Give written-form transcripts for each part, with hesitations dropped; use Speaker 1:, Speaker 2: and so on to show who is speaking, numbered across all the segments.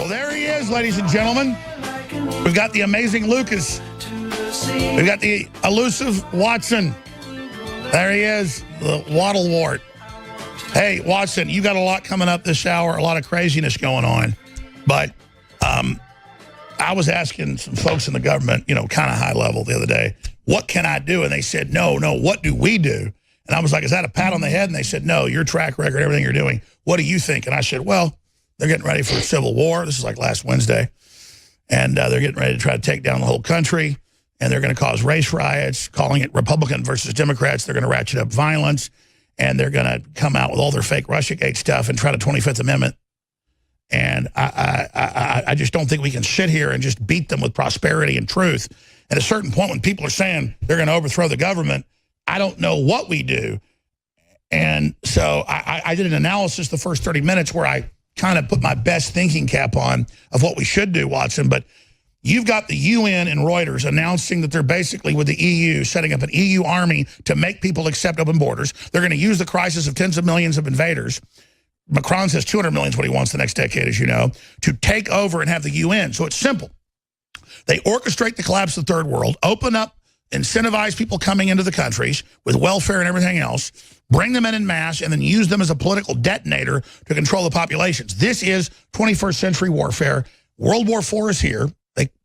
Speaker 1: Well, there he is, ladies and gentlemen. We've got the amazing Lucas. We've got the elusive Watson. There he is, the Waddlewort. Hey, Watson, you got a lot coming up this hour, a lot of craziness going on. But I was asking some folks in the government, you know, kind of high level the other day, what can I do? And they said, no, what do we do? And I was like, is that a pat on the head? And they said, no, your track record, everything you're doing. What do you think? And I said, well, they're getting ready for a civil war. This is like last Wednesday. And they're getting ready to try to take down the whole country. And they're going to cause race riots, calling it Republican versus Democrats. They're going to ratchet up violence. And they're going to come out with all their fake Russiagate stuff and try to 25th Amendment. And I just don't think we can sit here and just beat them with prosperity and truth. At a certain point, when people are saying they're going to overthrow the government, I don't know what we do. And so I did an analysis the first 30 minutes where I kind of put my best thinking cap on of what we should do, Watson. But you've got the UN and Reuters announcing that they're basically, with the EU, setting up an EU army to make people accept open borders. They're going to use the crisis of tens of millions of invaders. Macron says 200 million is what he wants the next decade, as you know, to take over and have the UN. So it's simple. They orchestrate the collapse of the third world, open up, incentivize people coming into the countries with welfare and everything else, bring them in mass, and then use them as a political detonator to control the populations. This is 21st century warfare. World War IV is here.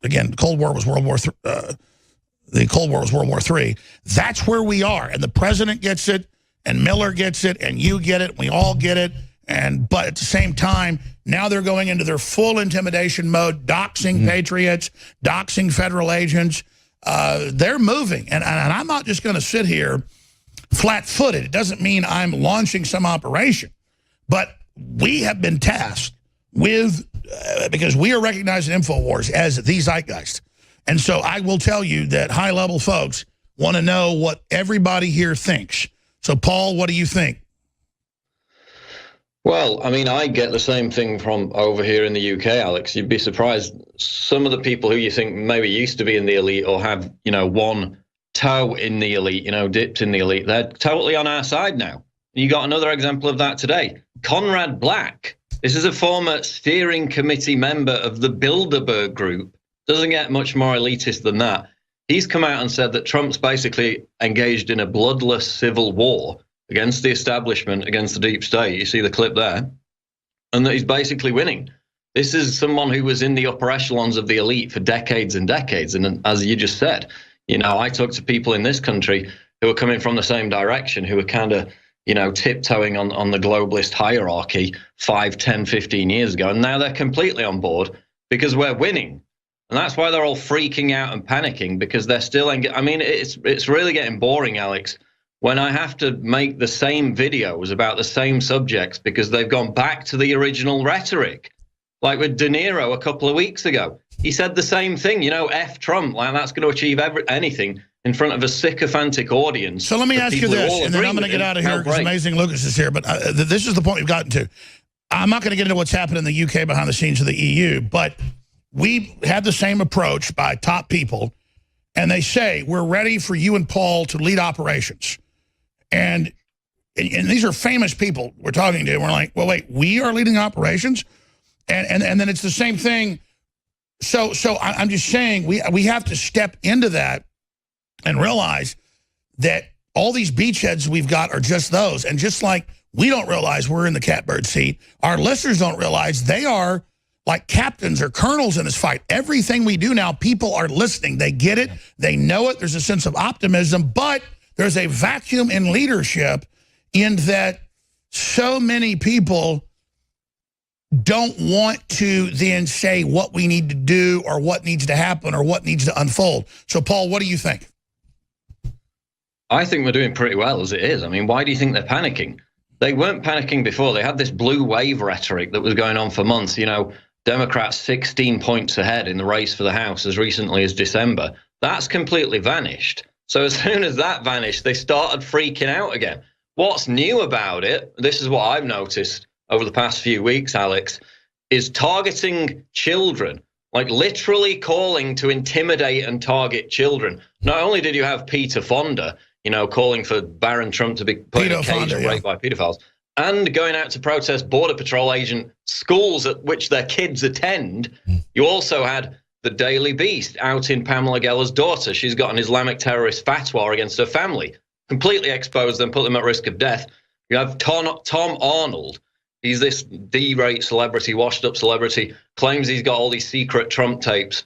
Speaker 1: Again, the Cold War was World War III. That's where we are. And the president gets it, and Miller gets it, and you get it, and we all get it. But at the same time, now they're going into their full intimidation mode, doxing patriots, doxing federal agents. They're moving. And I'm not just going to sit here flat-footed. It doesn't mean I'm launching some operation. But we have been tasked with, because we are recognized in InfoWars as the zeitgeist. And so I will tell you that high-level folks want to know what everybody here thinks. So, Paul, what do you think?
Speaker 2: Well, I mean, I get the same thing from over here in the UK, Alex. You'd be surprised. Some of the people who you think maybe used to be in the elite or have, you know, one toe in the elite, you know, dipped in the elite, they're totally on our side now. You got another example of that today. Conrad Black. This is a former steering committee member of the Bilderberg Group. Doesn't get much more elitist than that. He's come out and said that Trump's basically engaged in a bloodless civil war against the establishment, against the deep state. You see the clip there. And that he's basically winning. This is someone who was in the upper echelons of the elite for decades and decades. And as you just said, you know, I talk to people in this country who are coming from the same direction, who are kind of, you know, tiptoeing on the globalist hierarchy 5, 10, 15 years ago. And now they're completely on board because we're winning. And that's why they're all freaking out and panicking, because they're still, I mean, it's really getting boring, Alex, when I have to make the same videos about the same subjects because they've gone back to the original rhetoric. Like with De Niro a couple of weeks ago, he said the same thing, you know, F Trump, like that's going to achieve anything in front of a sycophantic audience.
Speaker 1: So let me ask you this, and then I'm going to get out of here because Amazing Lucas is here, but this is the point we've gotten to. I'm not going to get into what's happened in the UK behind the scenes of the EU, but we had the same approach by top people, and they say, we're ready for you and Paul to lead operations. And these are famous people we're talking to. And we're like, well, wait, we are leading operations? And then it's the same thing. So I'm just saying we have to step into that and realize that all these beachheads we've got are just those. And just like we don't realize we're in the catbird seat, our listeners don't realize they are like captains or colonels in this fight. Everything we do now, people are listening. They get it. They know it. There's a sense of optimism, but there's a vacuum in leadership in that so many people don't want to then say what we need to do or what needs to happen or what needs to unfold. So, Paul, what do you think?
Speaker 2: I think we're doing pretty well as it is. I mean, why do you think they're panicking? They weren't panicking before. They had this blue wave rhetoric that was going on for months. You know, Democrats 16 points ahead in the race for the House as recently as December. That's completely vanished. So as soon as that vanished, they started freaking out again. What's new about it, this is what I've noticed over the past few weeks, Alex, is targeting children, like literally calling to intimidate and target children. Not only did you have Peter Fonda, you know, calling for Barron Trump to be put in a cage and raped by pedophiles, and going out to protest Border Patrol agent schools at which their kids attend. You also had the Daily Beast out in Pamela Geller's daughter. She's got an Islamic terrorist fatwa against her family, completely exposed them, put them at risk of death. You have Tom Arnold. He's this D-rate celebrity, washed-up celebrity, claims he's got all these secret Trump tapes.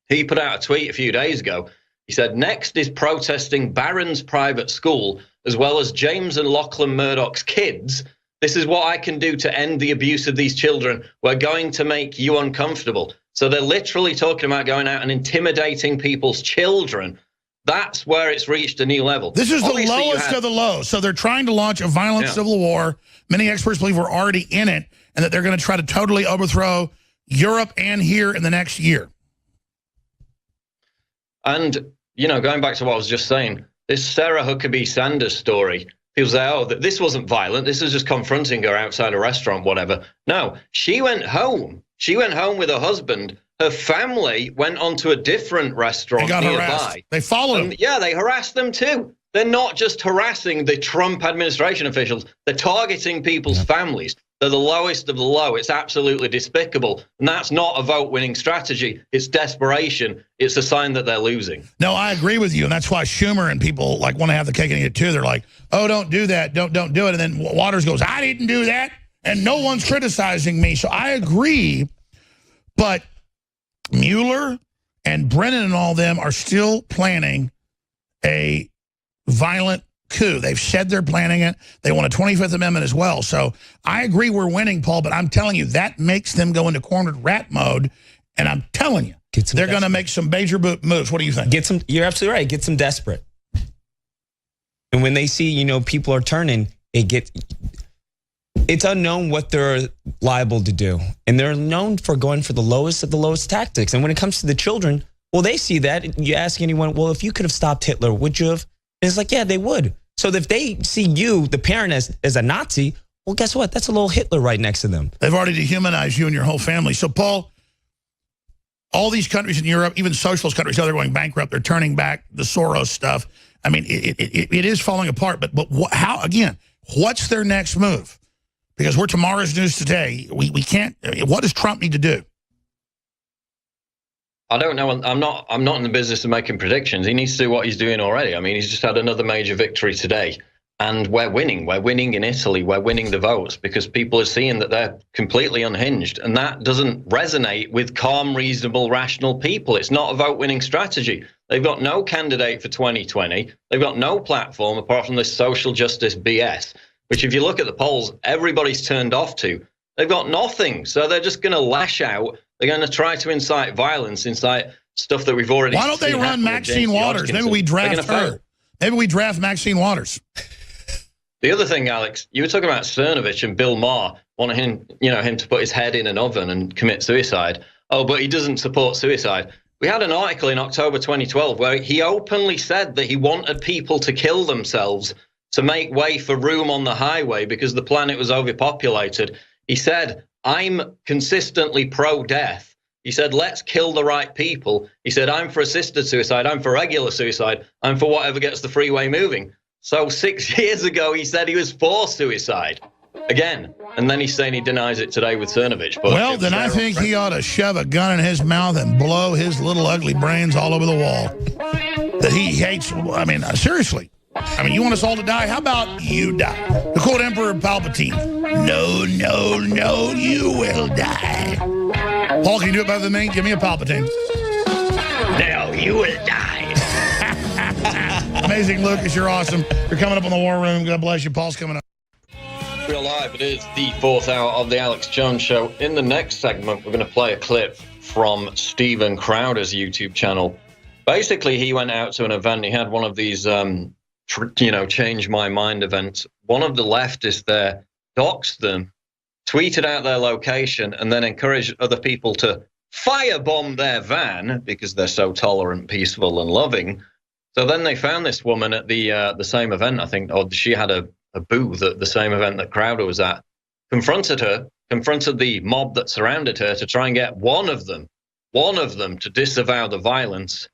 Speaker 2: He put out a tweet a few days ago. He said, next is protesting Barron's private school, as well as James and Lachlan Murdoch's kids. This is what I can do to end the abuse of these children. We're going to make you uncomfortable. So they're literally talking about going out and intimidating people's children. That's where it's reached a new level.
Speaker 1: This is the lowest of the low. So they're trying to launch a violent civil war. Many experts believe we're already in it, and that they're going to try to totally overthrow Europe and here in the next year.
Speaker 2: And, going back to what I was just saying, this Sarah Huckabee Sanders story, people say, oh, this wasn't violent. This is just confronting her outside a restaurant, whatever. No, she went home. She went home with her husband. Her family went on to a different restaurant nearby.
Speaker 1: Harassed. They followed them.
Speaker 2: Yeah, they harassed them too. They're not just harassing the Trump administration officials. They're targeting people's families. They're the lowest of the low. It's absolutely despicable. And that's not a vote-winning strategy. It's desperation. It's a sign that they're losing.
Speaker 1: No, I agree with you. And that's why Schumer and people want to have the cake and eat it too. They're like, oh, don't do that. Don't do it. And then Waters goes, I didn't do that. And no one's criticizing me. So I agree. But Mueller and Brennan and all them are still planning a violent coup. They've said they're planning it. They want a 25th Amendment as well. So I agree we're winning, Paul, but I'm telling you, that makes them go into cornered rat mode. And I'm telling you, they're going to make some major moves. What do you think?
Speaker 3: You're absolutely right. Get them desperate. And when they see, people are turning, it's unknown what they're liable to do. And they're known for going for the lowest of the lowest tactics. And when it comes to the children, well, they see that. You ask anyone, well, if you could have stopped Hitler, would you have? And it's like, yeah, they would. So if they see you, the parent, as a Nazi, well, guess what? That's a little Hitler right next to them.
Speaker 1: They've already dehumanized you and your whole family. So, Paul, all these countries in Europe, even socialist countries, they're going bankrupt. They're turning back the Soros stuff. I mean, it is falling apart. But how, again, what's their next move? Because we're tomorrow's news today. We can't. What does Trump need to do?
Speaker 2: I don't know. I'm not in the business of making predictions. He needs to do what he's doing already. I mean, he's just had another major victory today. And we're winning. We're winning in Italy. We're winning the votes because people are seeing that they're completely unhinged. And that doesn't resonate with calm, reasonable, rational people. It's not a vote-winning strategy. They've got no candidate for 2020. They've got no platform apart from this social justice BS, which if you look at the polls, everybody's turned off to. They've got nothing. So they're just going to lash out. They're going to try to incite violence, incite stuff that we've already seen.
Speaker 1: Why don't they run Maxine Waters? Maybe we draft her. Maybe we draft Maxine Waters.
Speaker 2: The other thing, Alex, you were talking about Cernovich and Bill Maher wanting him to put his head in an oven and commit suicide. Oh, but he doesn't support suicide. We had an article in October 2012 where he openly said that he wanted people to kill themselves to make way for room on the highway because the planet was overpopulated. He said, I'm consistently pro-death. He said, let's kill the right people. He said, I'm for assisted suicide. I'm for regular suicide. I'm for whatever gets the freeway moving. So 6 years ago, he said he was for suicide again. And then he's saying he denies it today with Cernovich. But
Speaker 1: well, then I think he ought to shove a gun in his mouth and blow his little ugly brains all over the wall. That he hates. I mean, seriously. I mean, you want us all to die? How about you die? To quote Emperor Palpatine, no, no, no, you will die. Paul, can you do it better than me? Give me a Palpatine. No, you will die. Amazing, Lucas. You're awesome. You're coming up on the War Room. God bless you. Paul's coming up.
Speaker 2: Real live. It is the fourth hour of the Alex Jones Show. In the next segment, we're going to play a clip from Steven Crowder's YouTube channel. Basically, he went out to an event. He had one of these, change my mind events. One of the leftists there doxed them, tweeted out their location, and then encouraged other people to firebomb their van because they're so tolerant, peaceful, and loving. So then they found this woman at the same event, I think, or she had a booth at the same event that Crowder was at, confronted the mob that surrounded her to try and get one of them to disavow the violence.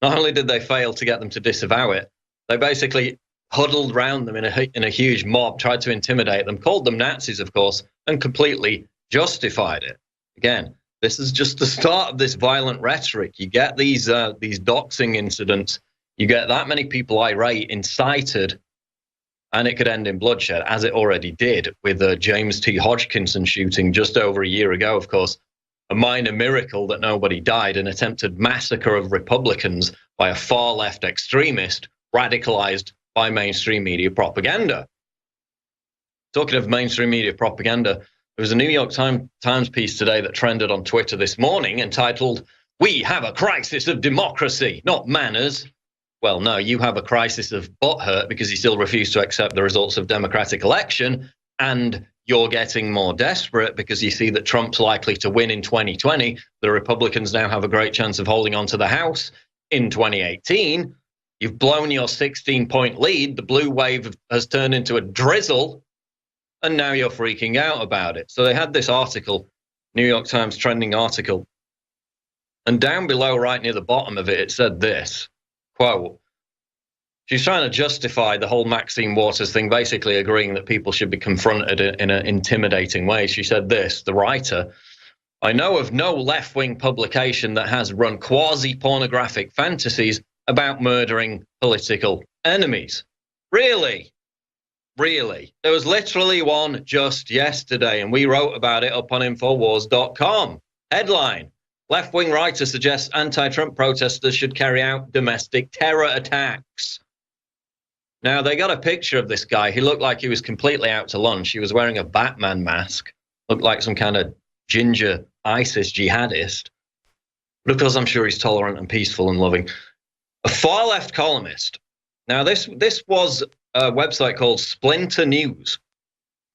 Speaker 2: Not only did they fail to get them to disavow it, they basically huddled around them in a huge mob, tried to intimidate them, called them Nazis, of course, and completely justified it. Again, this is just the start of this violent rhetoric. You get these doxing incidents, you get that many people irate, incited, and it could end in bloodshed, as it already did with the James T. Hodgkinson shooting just over a year ago, of course. A minor miracle that nobody died, an attempted massacre of Republicans by a far-left extremist radicalized by mainstream media propaganda. Talking of mainstream media propaganda, there was a New York Times piece today that trended on Twitter this morning entitled, "We have a crisis of democracy, not manners." Well, no, you have a crisis of butthurt because you still refuse to accept the results of democratic election, and you're getting more desperate because you see that Trump's likely to win in 2020. The Republicans now have a great chance of holding on to the House in 2018. You've blown your 16-point lead. The blue wave has turned into a drizzle, and now you're freaking out about it. So they had this article, New York Times trending article, and down below, right near the bottom of it, it said this, quote, she's trying to justify the whole Maxine Waters thing, basically agreeing that people should be confronted in an intimidating way. She said this, the writer, "I know of no left-wing publication that has run quasi-pornographic fantasies about murdering political enemies." Really? Really? There was literally one just yesterday, and we wrote about it up on Infowars.com. Headline, left-wing writer suggests anti-Trump protesters should carry out domestic terror attacks. Now, they got a picture of this guy. He looked like he was completely out to lunch. He was wearing a Batman mask, looked like some kind of ginger ISIS jihadist. But of course, I'm sure he's tolerant and peaceful and loving. A far-left columnist. Now, this was a website called Splinter News,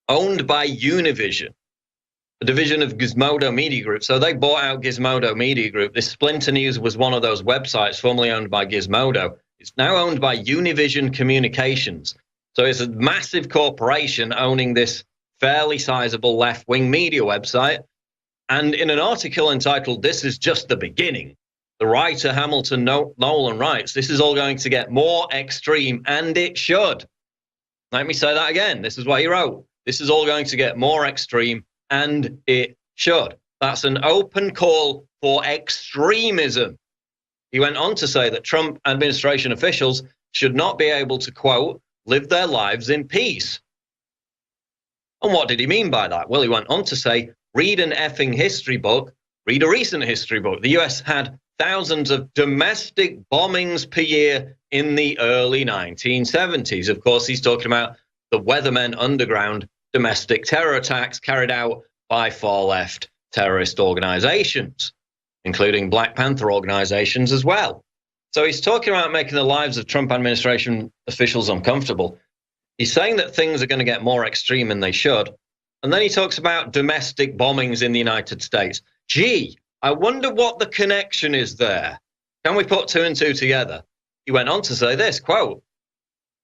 Speaker 2: owned by Univision, a division of Gizmodo Media Group. So they bought out Gizmodo Media Group. This Splinter News was one of those websites formerly owned by Gizmodo. It's now owned by Univision Communications. So it's a massive corporation owning this fairly sizable left-wing media website. And in an article entitled, "This is just the beginning," the writer Hamilton Nolan writes, "This is all going to get more extreme, and it should." Let me say that again. This is what he wrote. "This is all going to get more extreme, and it should." That's an open call for extremism. He went on to say that Trump administration officials should not be able to, quote, "live their lives in peace." And what did he mean by that? Well, he went on to say, read an effing history book, read a recent history book. The US had thousands of domestic bombings per year in the early 1970s. Of course, he's talking about the Weathermen Underground domestic terror attacks carried out by far-left terrorist organizations, including Black Panther organizations as well. So he's talking about making the lives of Trump administration officials uncomfortable. He's saying that things are going to get more extreme than they should. And then he talks about domestic bombings in the United States. Gee, I wonder what the connection is there. Can we put two and two together? He went on to say this, quote,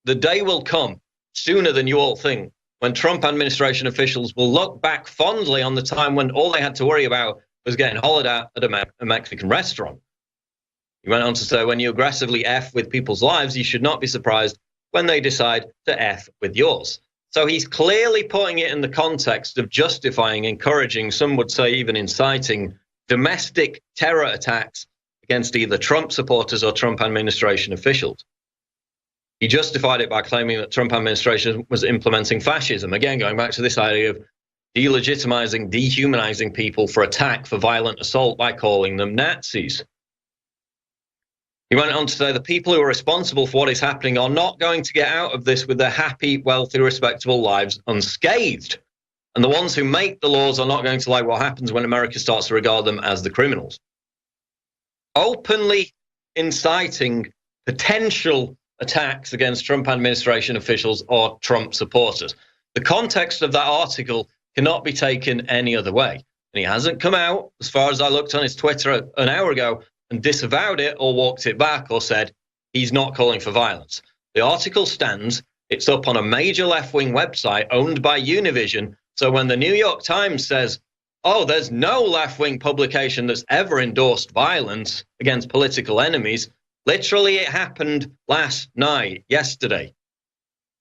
Speaker 2: "The day will come sooner than you all think when Trump administration officials will look back fondly on the time when all they had to worry about was getting hollered at a Mexican restaurant." He went on to say, "When you aggressively F with people's lives, you should not be surprised when they decide to F with yours." So he's clearly putting it in the context of justifying, encouraging, some would say even inciting, domestic terror attacks against either Trump supporters or Trump administration officials. He justified it by claiming that Trump administration was implementing fascism. Again, going back to this idea of delegitimizing, dehumanizing people for attack, for violent assault by calling them Nazis. He went on to say the people who are responsible for what is happening are not going to get out of this with their happy, wealthy, respectable lives unscathed. And the ones who make the laws are not going to like what happens when America starts to regard them as the criminals. Openly inciting potential attacks against Trump administration officials or Trump supporters. The context of that article cannot be taken any other way. And he hasn't come out, as far as I looked on his Twitter an hour ago, and disavowed it or walked it back or said he's not calling for violence. The article stands. It's up on a major left-wing website owned by Univision. So when the New York Times says, oh, there's no left-wing publication that's ever endorsed violence against political enemies, literally it happened last night, yesterday.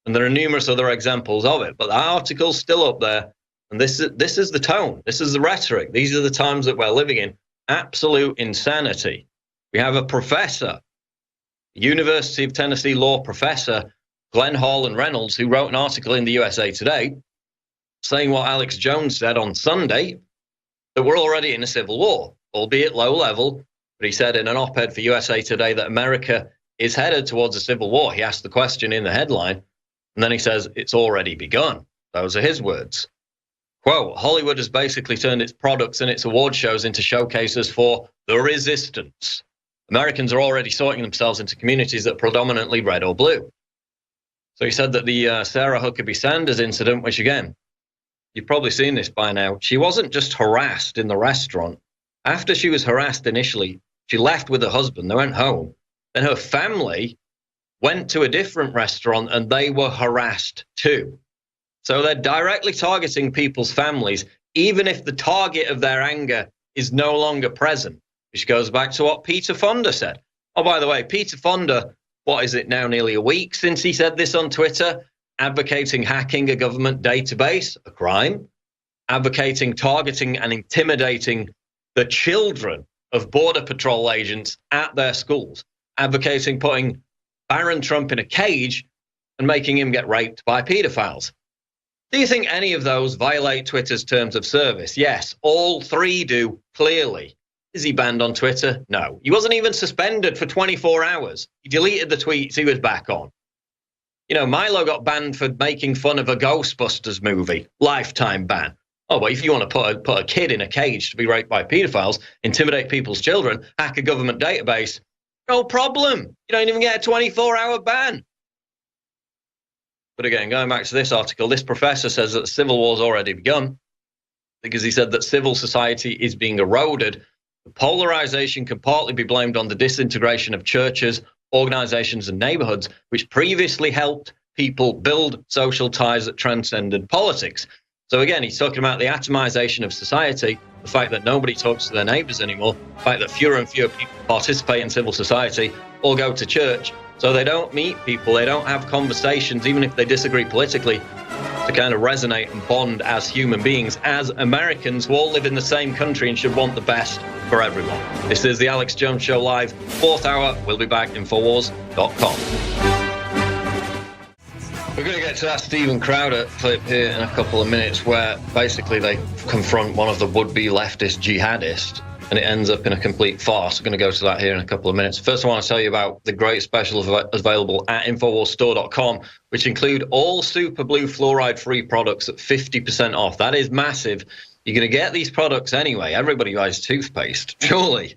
Speaker 2: And there are numerous other examples of it. But the article's still up there. And this is the tone. This is the rhetoric. These are the times that we're living in. Absolute insanity. We have a professor, University of Tennessee law professor, Glenn Hall and Reynolds, who wrote an article in the USA Today saying what Alex Jones said on Sunday, that we're already in a civil war, albeit low level. But he said in an op-ed for USA Today that America is headed towards a civil war. He asked the question in the headline, and then he says it's already begun. Those are his words. Quote, Hollywood has basically turned its products and its award shows into showcases for the resistance. Americans are already sorting themselves into communities that are predominantly red or blue. So he said that the Sarah Huckabee Sanders incident, which again, you've probably seen this by now, she wasn't just harassed in the restaurant. After she was harassed initially, she left with her husband. They went home. Then her family went to a different restaurant and they were harassed too. So they're directly targeting people's families, even if the target of their anger is no longer present, which goes back to what Peter Fonda said. Oh, by the way, Peter Fonda, what is it now, nearly a week since he said this on Twitter, advocating hacking a government database, a crime, advocating targeting and intimidating the children of Border Patrol agents at their schools, advocating putting Barron Trump in a cage and making him get raped by pedophiles. Do you think any of those violate Twitter's terms of service? Yes, all three do, clearly. Is he banned on Twitter? No. He wasn't even suspended for 24 hours. He deleted the tweets he was back on. You know, Milo got banned for making fun of a Ghostbusters movie. Lifetime ban. Oh, but if you want to put a kid in a cage to be raped by pedophiles, intimidate people's children, hack a government database, no problem. You don't even get a 24-hour ban. But again, going back to this article, this professor says that the civil war's already begun because he said that civil society is being eroded. The polarization can partly be blamed on the disintegration of churches, organizations, and neighborhoods, which previously helped people build social ties that transcended politics. So again, he's talking about the atomization of society, the fact that nobody talks to their neighbors anymore, the fact that fewer and fewer people participate in civil society or go to church. So they don't meet people, they don't have conversations, even if they disagree politically, to kind of resonate and bond as human beings, as Americans who all live in the same country and should want the best for everyone. This is the Alex Jones Show Live, 4th hour. We'll be back, Infowars.com. We're going to get to that Steven Crowder clip here in a couple of minutes where basically they confront one of the would-be leftist jihadists and it ends up in a complete farce. We're going to go to that here in a couple of minutes. First, I want to tell you about the great specials available at InfoWarsStore.com, which include all Super Blue fluoride-free products at 50% off. That is massive. You're going to get these products anyway. Everybody buys toothpaste, surely.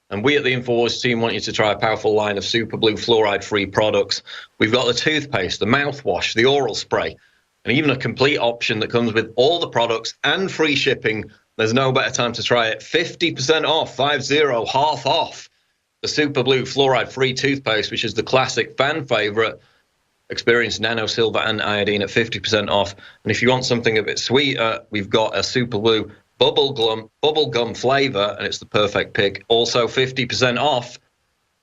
Speaker 2: And we at the InfoWars team want you to try a powerful line of Super Blue fluoride-free products. We've got the toothpaste, the mouthwash, the oral spray, and even a complete option that comes with all the products and free shipping. There's no better time to try it. 50% off, 50, half off. The Super Blue fluoride-free toothpaste, which is the classic fan favorite. Experience nano, silver, and iodine at 50% off. And if you want something a bit sweeter, we've got a Super Blue bubblegum flavor, and it's the perfect pick. Also 50% off,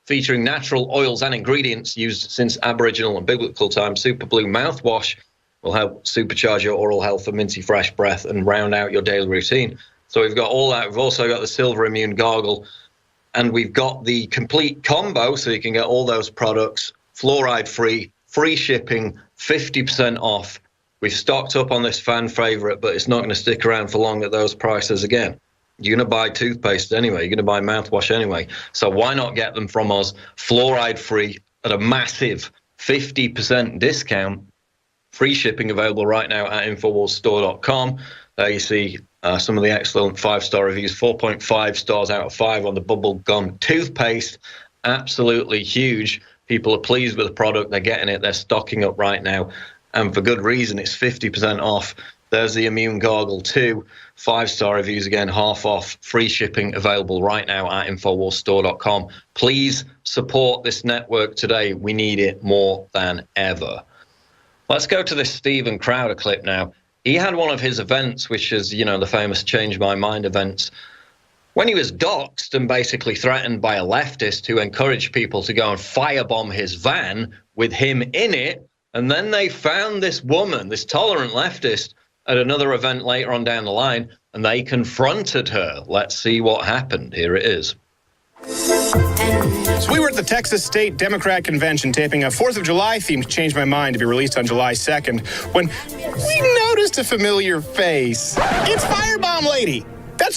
Speaker 2: featuring natural oils and ingredients used since Aboriginal and biblical times. Super Blue mouthwash will help supercharge your oral health for minty fresh breath and round out your daily routine. So we've got all that. We've also got the Silver Immune Gargle, and we've got the complete combo, so you can get all those products fluoride-free, free shipping, 50% off. We've stocked up on this fan favorite, but it's not going to stick around for long at those prices again. You're going to buy toothpaste anyway. You're going to buy mouthwash anyway. So why not get them from us fluoride-free at a massive 50% discount? Free shipping available right now at InfoWarsStore.com. There you see some of the excellent 5-star reviews, 4.5 stars out of 5 on the bubblegum toothpaste. Absolutely huge. People are pleased with the product. They're getting it. They're stocking up right now. And for good reason, it's 50% off. There's the Immune Gargle too. 5-star reviews again, half off. Free shipping available right now at InfoWarsStore.com. Please support this network today. We need it more than ever. Let's go to this Steven Crowder clip now. He had one of his events, which is, you know, the famous Change My Mind events, when he was doxxed and basically threatened by a leftist who encouraged people to go and firebomb his van with him in it And then they found this woman, this tolerant leftist, at another event later on down the line, and they confronted her. Let's see what happened. Here it is.
Speaker 4: So we were at the Texas State Democrat Convention taping a 4th of July themed Change My Mind to be released on July 2nd when we noticed a familiar face. It's Firebomb Lady. That's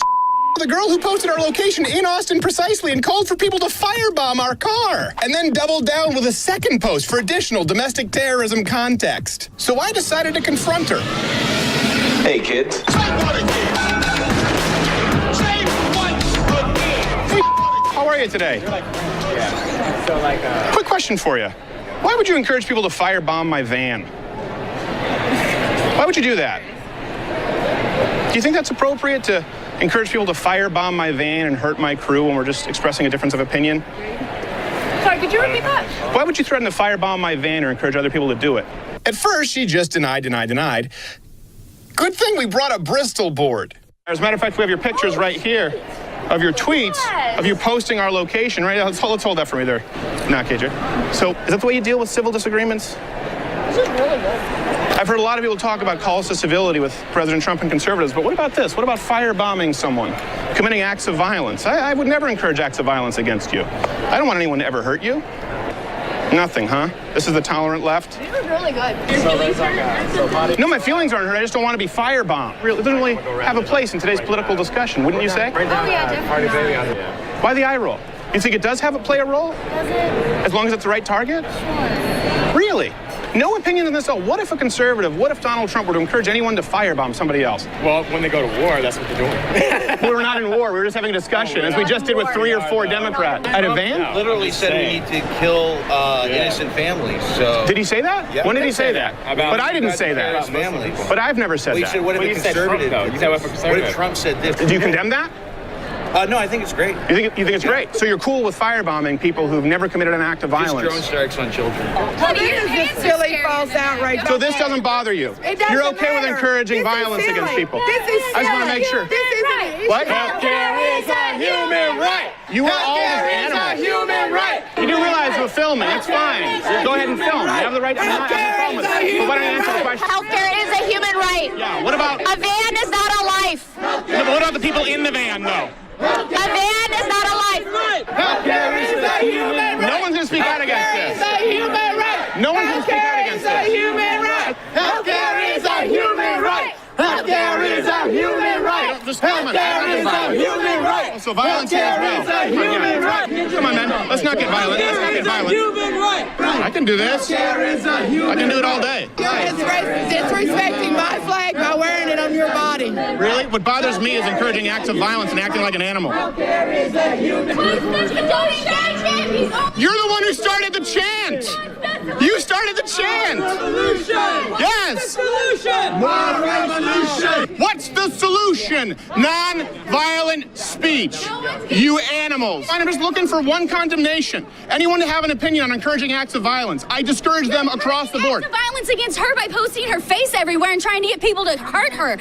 Speaker 4: the girl who posted our location in Austin precisely and called for people to firebomb our car. And then doubled down with a second post for additional domestic terrorism context. So I decided to confront her.
Speaker 5: Hey, kids.
Speaker 4: How are you today? Quick question for you. Why would you encourage people to firebomb my van? Why would you do that? Do you think that's appropriate to encourage people to firebomb my van and hurt my crew when we're just expressing a difference of opinion?
Speaker 6: Sorry, could you repeat that?
Speaker 4: Why would you threaten to firebomb my van or encourage other people to do it? At first, she just denied. Good thing we brought a Bristol board. As a matter of fact, we have your pictures right here of your tweets, of you posting our location, right? Let's hold that for me there. Not KJ. So, is that the way you deal with civil disagreements?
Speaker 6: This is really good.
Speaker 4: I've heard a lot of people talk about calls to civility with President Trump and conservatives, but what about this? What about firebombing someone, committing acts of violence? I would never encourage acts of violence against you. I don't want anyone to ever hurt you. Nothing, huh? This is the tolerant left?
Speaker 6: This is really good. Your feelings hurt?
Speaker 4: No, my feelings aren't hurt. I just don't want to be firebombed. It doesn't really have a place in today's political discussion, wouldn't you say?
Speaker 6: Oh, yeah, definitely.
Speaker 4: Why the eye roll? You think it does play a role?
Speaker 6: Does it?
Speaker 4: As long as it's the right target?
Speaker 6: Sure.
Speaker 4: Really? No opinion on this at all. What if a conservative, what if Donald Trump were to encourage anyone to firebomb somebody else?
Speaker 7: Well, when they go to war, that's what they're doing.
Speaker 4: We were not in war. We were just having a discussion, as we just did with 3 or 4 Democrats. At a van?
Speaker 8: Literally said we need to kill innocent families. So
Speaker 4: Did he say that?
Speaker 8: Yeah.
Speaker 4: When did he say that?
Speaker 7: About-
Speaker 4: But I didn't say that.
Speaker 8: families.
Speaker 4: But I've never said
Speaker 8: Well, you
Speaker 4: that.
Speaker 8: said, what if
Speaker 7: Well,
Speaker 8: a
Speaker 7: you said
Speaker 8: conservative?
Speaker 7: Trump, though. You said what if a
Speaker 8: What
Speaker 7: conservative?
Speaker 8: if Trump said this?
Speaker 4: Do you condemn that?
Speaker 8: No, I think it's great.
Speaker 4: You think it's great? So you're cool with firebombing people who've never committed an act of
Speaker 8: Just
Speaker 4: violence?
Speaker 8: drone strikes on children.
Speaker 6: Well, this is just silly false outrage.
Speaker 4: So this doesn't bother you?
Speaker 6: It doesn't
Speaker 4: You're okay with
Speaker 6: matter.
Speaker 4: encouraging
Speaker 6: This is
Speaker 4: violence
Speaker 6: silly.
Speaker 4: against people?
Speaker 6: This is
Speaker 4: I just want to
Speaker 6: silly.
Speaker 4: make sure.
Speaker 6: This isn't.
Speaker 4: What?
Speaker 6: Healthcare is a human right.
Speaker 4: You are all animals.
Speaker 6: human right.
Speaker 4: You do realize we're filming. It's fine. Go ahead and film. You have the right to film it. But why don't you answer the question?
Speaker 9: Healthcare is a human right.
Speaker 4: Yeah, what about...
Speaker 9: A van is not a life.
Speaker 4: No, but what about the people in the van, though?
Speaker 9: A van is not a life.
Speaker 6: Healthcare is a human right.
Speaker 4: No one's going to speak out against this.
Speaker 6: Healthcare is a human right.
Speaker 4: No one's going to speak out against
Speaker 6: Healthcare is a
Speaker 4: this.
Speaker 6: human right. Healthcare is a human right. Healthcare is a human right.
Speaker 4: Just film it.
Speaker 6: Healthcare is a human right.
Speaker 4: So violence here as well.
Speaker 6: Healthcare is a human right.
Speaker 4: Come on, man. Let's not get violent. Let's not get violent.
Speaker 6: Human right.
Speaker 4: I can do this. I can do it all day.
Speaker 6: Disrespecting my flag by wearing it on your body.
Speaker 4: Really? What bothers me is encouraging acts of violence and acting like an animal.
Speaker 6: Healthcare is a human
Speaker 4: You're the one who started the chant. You started the chant.
Speaker 6: Revolution.
Speaker 4: Yes.
Speaker 6: Solution. More revolution.
Speaker 4: What's the solution? Non-violent speech. You animals. I'm just looking for one condemnation. Anyone to have an opinion on encouraging acts of violence. I discourage them across the board.
Speaker 9: Acts of violence against her by posting her face everywhere and trying to get people to hurt her.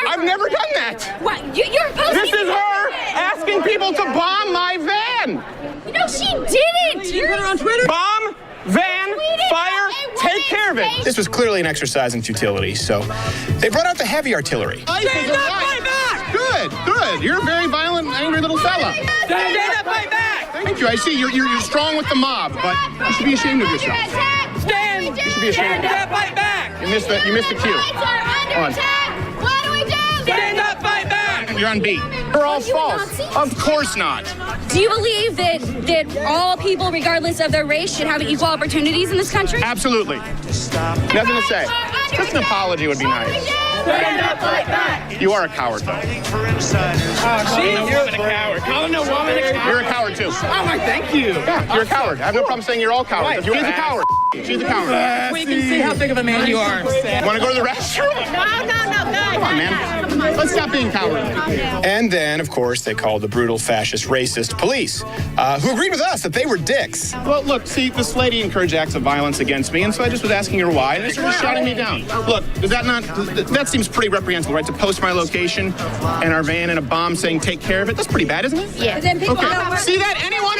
Speaker 4: I've never done that.
Speaker 9: What? You're posting.
Speaker 4: This is her asking people to bomb my van.
Speaker 9: No, she didn't.
Speaker 6: You put it on Twitter?
Speaker 4: Bomb, van, fire, take care of it. This was clearly an exercise in futility, so they brought out the heavy artillery.
Speaker 6: Stand up, fight back.
Speaker 4: Good. You're a very violent, angry little fella.
Speaker 6: Stand up, fight back.
Speaker 4: Thank you. I see you're strong with the mob, but you should be ashamed of yourself.
Speaker 6: Stand.
Speaker 4: You should be ashamed.
Speaker 6: Stand up, fight back.
Speaker 4: You missed the cue. On.
Speaker 9: What do we do?
Speaker 6: Stand up, fight back.
Speaker 4: You're on beat. You're all
Speaker 9: You a
Speaker 4: false.
Speaker 9: Nazi?
Speaker 4: Of course not.
Speaker 9: Do you believe that all people, regardless of their race, should have equal opportunities in this country?
Speaker 4: Absolutely. Nothing to say. Just an apology would be nice.
Speaker 6: Stand up, fight back.
Speaker 4: You are a coward, though.
Speaker 7: You're a coward. Calling a woman a coward.
Speaker 4: You're a coward, too.
Speaker 7: Oh, my, thank you.
Speaker 4: Yeah, you're a coward. I have no problem saying you're all cowards. She's a coward. She's a coward.
Speaker 7: We can see how big of a man you are.
Speaker 4: Want to go to the restroom? Come on, man. Let's stop being cowardly. And then, of course, they called the brutal, fascist, racist police, who agreed with us that they were dicks. Well, look, see, this lady encouraged acts of violence against me, and so I just was asking her why, and they started shouting me down. Look, that seems pretty reprehensible, right? To post my location and our van and a bomb saying take care of it. That's pretty bad, isn't it?
Speaker 9: Yeah.
Speaker 4: Okay. See that? Anyone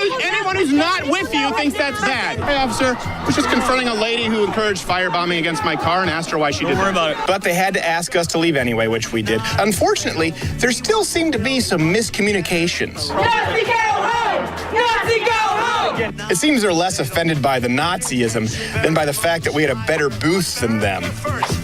Speaker 4: who's not with you thinks that's bad. Hey, officer, was just confronting a lady who encouraged firebombing against my car and asked her why she did it.
Speaker 8: Don't worry about it.
Speaker 4: But they had to ask us to leave anyway, which we did. Unfortunately, there still seem to be some miscommunications.
Speaker 6: Nazi, go home! Nazi, go home!
Speaker 4: It seems they're less offended by the Nazism than by the fact that we had a better booth than them.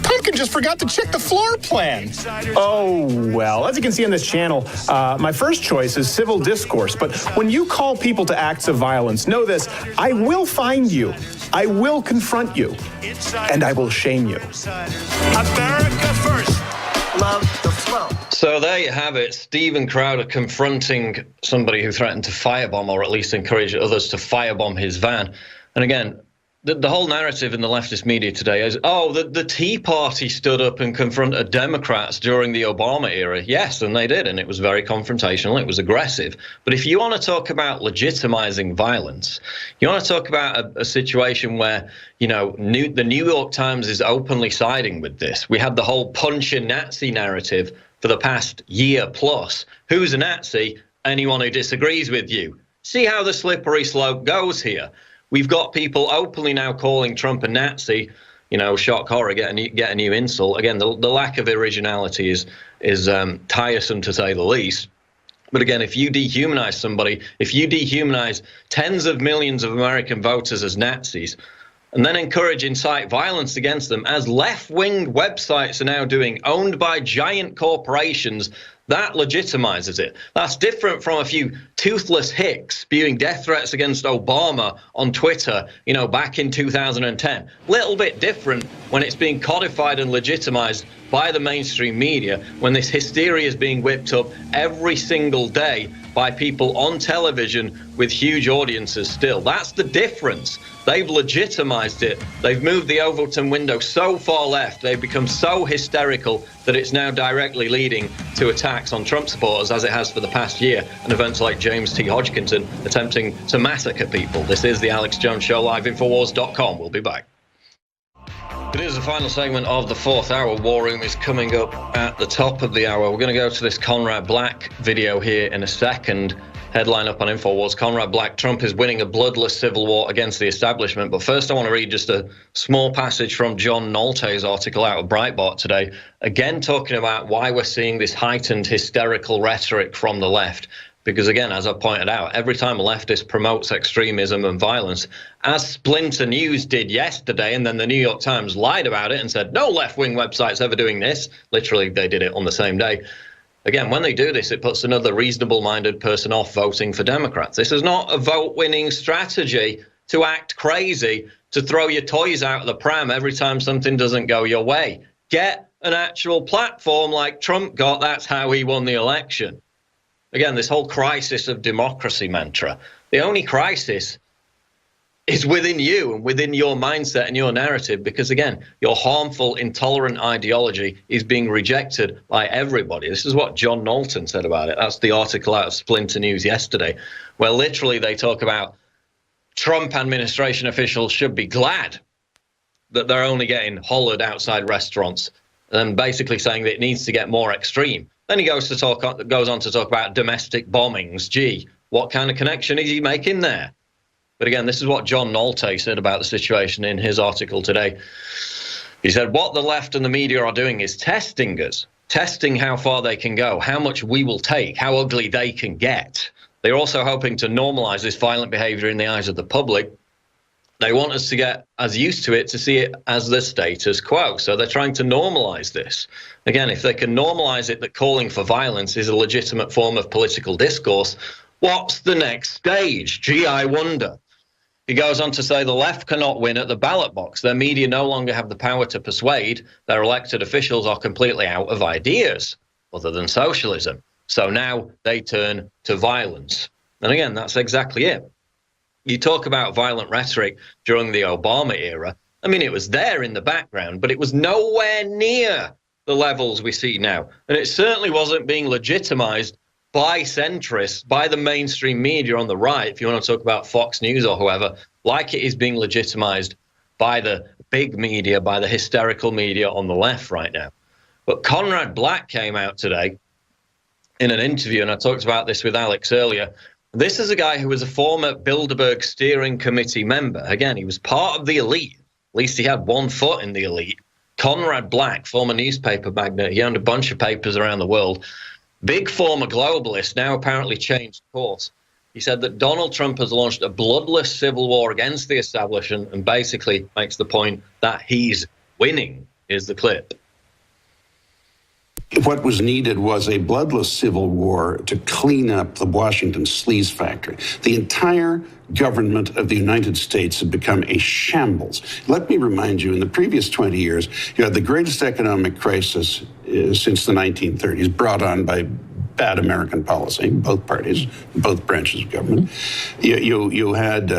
Speaker 4: Pumpkin just forgot to check the floor plan.
Speaker 10: Oh, well, as you can see on this channel, my first choice is civil discourse. But when you call people to acts of violence, know this, I will find you, I will confront you, and I will shame you.
Speaker 6: America first. Love the flow.
Speaker 2: So there you have it. Steven Crowder confronting somebody who threatened to firebomb, or at least encourage others to firebomb his van. And again, the whole narrative in the leftist media today is, oh, the Tea Party stood up and confronted Democrats during the Obama era. Yes, and they did, and it was very confrontational. It was aggressive. But if you want to talk about legitimizing violence, you want to talk about a situation where, you know, the New York Times is openly siding with this. We had the whole punch a Nazi narrative for the past year plus. Who's a Nazi? Anyone who disagrees with you. See how the slippery slope goes here. We've got people openly now calling Trump a Nazi. You know, shock, horror, get a new insult. Again, the lack of originality is tiresome, to say the least. But again, if you dehumanize somebody, if you dehumanize tens of millions of American voters as Nazis, and then incite violence against them, as left-wing websites are now doing, owned by giant corporations, that legitimizes it. That's different from a few toothless hicks spewing death threats against Obama on Twitter, you know, back in 2010. Little bit different when it's being codified and legitimized by the mainstream media, when this hysteria is being whipped up every single day by people on television with huge audiences still. That's the difference. They've legitimized it. They've moved the Overton window so far left. They've become so hysterical that it's now directly leading to attacks on Trump supporters, as it has for the past year, and events like James T. Hodgkinson attempting to massacre people. This is the Alex Jones Show, live Infowars.com. We'll be back. It is the final segment of the fourth hour. War Room is coming up at the top of the hour. We're going to go to this Conrad Black video here in a second. Headline up on InfoWars, Conrad Black, Trump is winning a bloodless civil war against the establishment. But first I want to read just a small passage from John Nolte's article out of Breitbart today, again talking about why we're seeing this heightened hysterical rhetoric from the left. Because again, as I pointed out, every time a leftist promotes extremism and violence, as Splinter News did yesterday, and then the New York Times lied about it and said, no left-wing website's ever doing this. Literally, they did it on the same day. Again, when they do this, it puts another reasonable-minded person off voting for Democrats. This is not a vote-winning strategy to act crazy, to throw your toys out of the pram every time something doesn't go your way. Get an actual platform like Trump got. That's how he won the election. Again, this whole crisis of democracy mantra, the only crisis is within you and within your mindset and your narrative, because again, your harmful, intolerant ideology is being rejected by everybody. This is what John Knowlton said about it. That's the article out of Splinter News yesterday, where literally they talk about Trump administration officials should be glad that they're only getting hollered outside restaurants, and basically saying that it needs to get more extreme. Then he goes on to talk about domestic bombings. Gee, what kind of connection is he making there? But again, this is what John Nolte said about the situation in his article today. He said, what the left and the media are doing is testing us, testing how far they can go, how much we will take, how ugly they can get. They're also hoping to normalize this violent behavior in the eyes of the public. They want us to get as used to it, to see it as the status quo. So they're trying to normalize this. Again, if they can normalize it that calling for violence is a legitimate form of political discourse, what's the next stage? Gee, I wonder. He goes on to say the left cannot win at the ballot box. Their media no longer have the power to persuade. Their elected officials are completely out of ideas other than socialism. So now they turn to violence. And again, that's exactly it. You talk about violent rhetoric during the Obama era. I mean, it was there in the background, but it was nowhere near the levels we see now. And it certainly wasn't being legitimized by centrists, by the mainstream media on the right, if you want to talk about Fox News or whoever, like it is being legitimized by the big media, by the hysterical media on the left right now. But Conrad Black came out today in an interview, and I talked about this with Alex earlier, This is a guy who was a former Bilderberg steering committee member. Again, he was part of the elite. At least he had one foot in the elite. Conrad Black, former newspaper magnate. He owned a bunch of papers around the world. Big former globalist, now apparently changed course. He said that Donald Trump has launched a bloodless civil war against the establishment and basically makes the point that he's winning. Here's the clip.
Speaker 11: What was needed was a bloodless civil war to clean up the Washington sleaze factory. The entire government of the United States had become a shambles. Let me remind you, in the previous 20 years, you had the greatest economic crisis since the 1930s, brought on by bad American policy, both parties, both branches of government. You had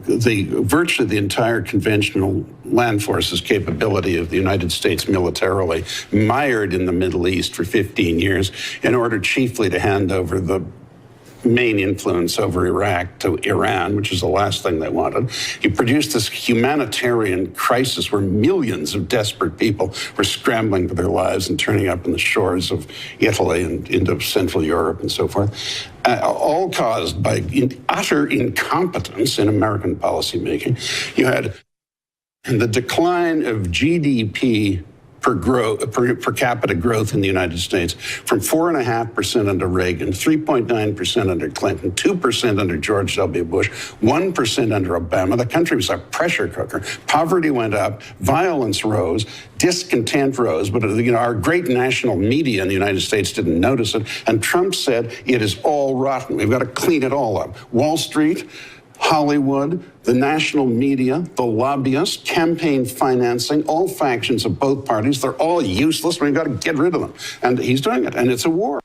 Speaker 11: virtually the entire conventional land forces capability of the United States militarily mired in the Middle East for 15 years in order chiefly to hand over the main influence over Iraq to Iran, which is the last thing they wanted. He produced this humanitarian crisis where millions of desperate people were scrambling for their lives and turning up on the shores of Italy and into Central Europe and so forth, all caused by utter incompetence in American policymaking. You had the decline of GDP per capita growth in the United States from 4.5% under Reagan, 3.9% under Clinton, 2% under George W. Bush, 1% under Obama. The country was a pressure cooker. Poverty went up, violence rose, discontent rose, but our great national media in the United States didn't notice it. And Trump said, it is all rotten. We've got to clean it all up. Wall Street, Hollywood, the national media, the lobbyists, campaign financing, all factions of both parties, they're all useless. We've got to get rid of them. And he's doing it, and it's a war.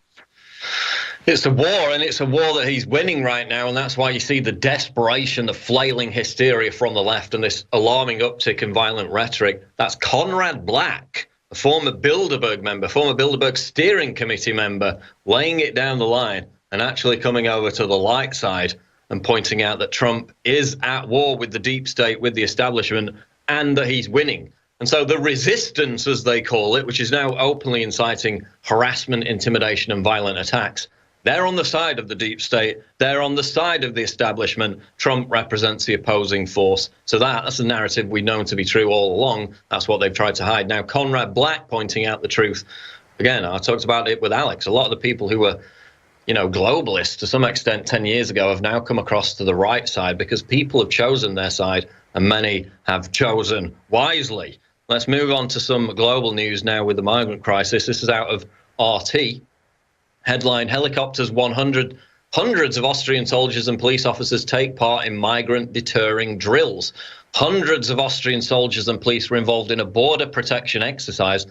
Speaker 2: It's a war, and it's a war that he's winning right now, and that's why you see the desperation, the flailing hysteria from the left, and this alarming uptick in violent rhetoric. That's Conrad Black, a former Bilderberg member, former Bilderberg steering committee member, laying it down the line and actually coming over to the light side and pointing out that Trump is at war with the deep state, with the establishment, and that he's winning. And so the resistance, as they call it, which is now openly inciting harassment, intimidation, and violent attacks, they're on the side of the deep state. They're on the side of the establishment. Trump represents the opposing force. So that's the narrative we've known to be true all along. That's what they've tried to hide. Now, Conrad Black pointing out the truth. Again, I talked about it with Alex. A lot of the people who were globalists to some extent 10 years ago have now come across to the right side because people have chosen their side and many have chosen wisely. Let's move on to some global news now with the migrant crisis. This is out of RT. Headline, helicopters 100. Hundreds of Austrian soldiers and police officers take part in migrant deterring drills. Hundreds of Austrian soldiers and police were involved in a border protection exercise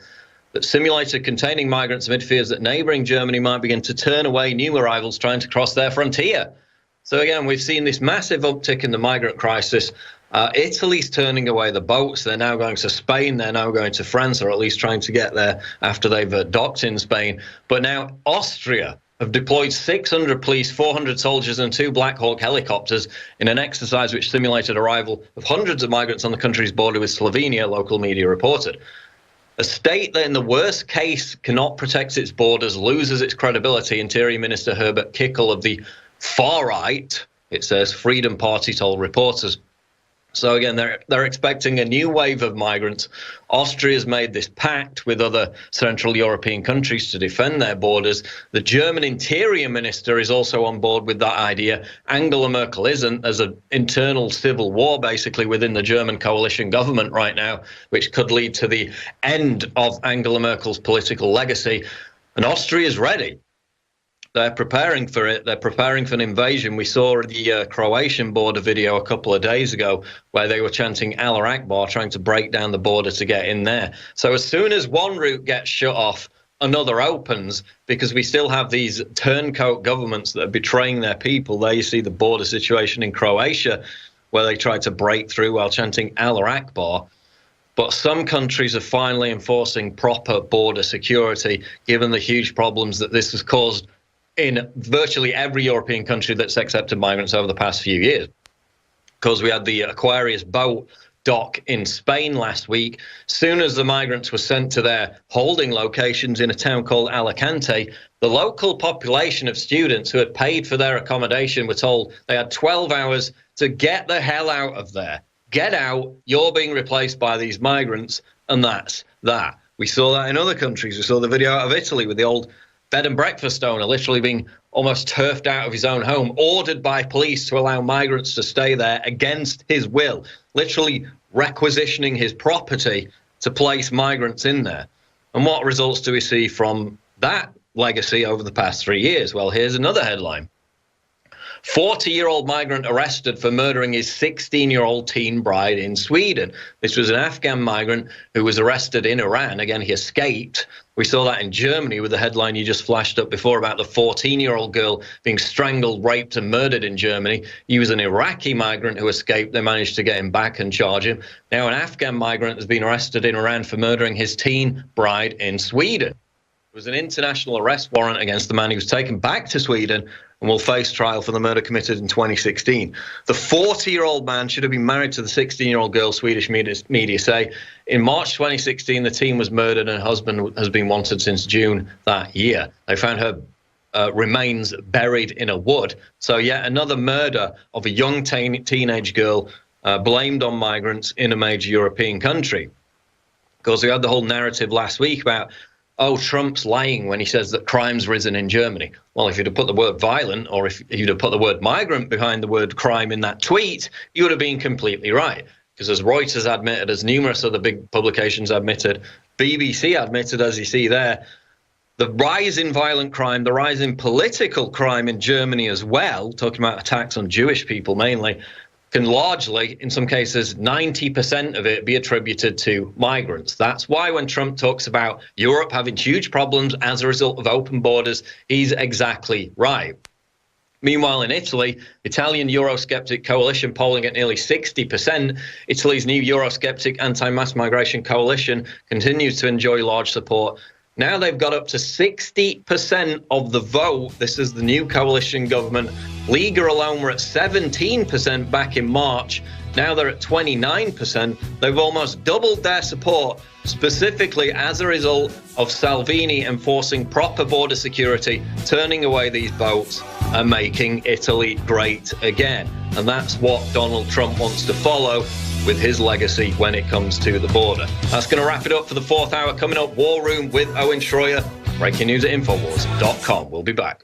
Speaker 2: that simulated containing migrants amid fears that neighbouring Germany might begin to turn away new arrivals trying to cross their frontier. So again, we've seen this massive uptick in the migrant crisis. Italy's turning away the boats. They're now going to Spain. They're now going to France, or at least trying to get there after they've docked in Spain. But now Austria have deployed 600 police, 400 soldiers and 2 Black Hawk helicopters in an exercise which simulated arrival of hundreds of migrants on the country's border with Slovenia, local media reported. A state that in the worst case cannot protect its borders loses its credibility, Interior Minister Herbert Kickl of the far right, it says, Freedom Party told reporters. So again, they're expecting a new wave of migrants. Austria's made this pact with other Central European countries to defend their borders. The German Interior Minister is also on board with that idea. Angela Merkel isn't. There's an internal civil war basically within the German coalition government right now, which could lead to the end of Angela Merkel's political legacy. And Austria's ready. They're preparing for it. They're preparing for an invasion. We saw the Croatian border video a couple of days ago where they were chanting Allah Akbar, trying to break down the border to get in there. So as soon as one route gets shut off, another opens, because we still have these turncoat governments that are betraying their people. There you see the border situation in Croatia where they tried to break through while chanting Allah Akbar. But some countries are finally enforcing proper border security, given the huge problems that this has caused in virtually every European country that's accepted migrants over the past few years. Because we had the Aquarius boat dock in Spain last week. Soon as the migrants were sent to their holding locations in a town called Alicante, The local population of students who had paid for their accommodation were told they had 12 hours to get the hell out of there. Get out, you're being replaced by these migrants, and that's that. We saw that in other countries. We saw the video out of Italy with the old bed and breakfast owner literally being almost turfed out of his own home, ordered by police to allow migrants to stay there against his will, literally requisitioning his property to place migrants in there. And what results do we see from that legacy over the past 3 years? Well, here's another headline. 40-year-old migrant arrested for murdering his 16-year-old teen bride in Sweden. This was an Afghan migrant who was arrested in Iran. Again, he escaped. We saw that in Germany with the headline you just flashed up before about the 14-year-old girl being strangled, raped, and murdered in Germany. He was an Iraqi migrant who escaped. They managed to get him back and charge him. Now an Afghan migrant has been arrested in Iran for murdering his teen bride in Sweden. It was an international arrest warrant against the man. He was taken back to Sweden and will face trial for the murder committed in 2016. The 40-year-old man should have been married to the 16-year-old girl, Swedish media say. In March 2016, the teen was murdered and her husband has been wanted since June that year. They found her remains buried in a wood. So yet another murder of a young teenage girl blamed on migrants in a major European country. Because we had the whole narrative last week about, oh, Trump's lying when he says that crime's risen in Germany. Well, if you'd have put the word violent, or if you'd have put the word migrant behind the word crime in that tweet, you would have been completely right. Because as Reuters admitted, as numerous other big publications admitted, BBC admitted, as you see there, the rise in violent crime, the rise in political crime in Germany as well, talking about attacks on Jewish people mainly, can largely, in some cases, 90% of it be attributed to migrants. That's why when Trump talks about Europe having huge problems as a result of open borders, he's exactly right. Meanwhile, in Italy, Italian Eurosceptic coalition polling at nearly 60%. Italy's new Eurosceptic anti-mass migration coalition continues to enjoy large support. Now they've got up to 60% of the vote. This is the new coalition government. Lega alone were at 17% back in March. Now they're at 29%. They've almost doubled their support, specifically as a result of Salvini enforcing proper border security, turning away these votes and making Italy great again. And that's what Donald Trump wants to follow with his legacy when it comes to the border. That's going to wrap it up for the fourth hour. Coming up, War Room with Owen Schroyer. Breaking news at Infowars.com. We'll be back.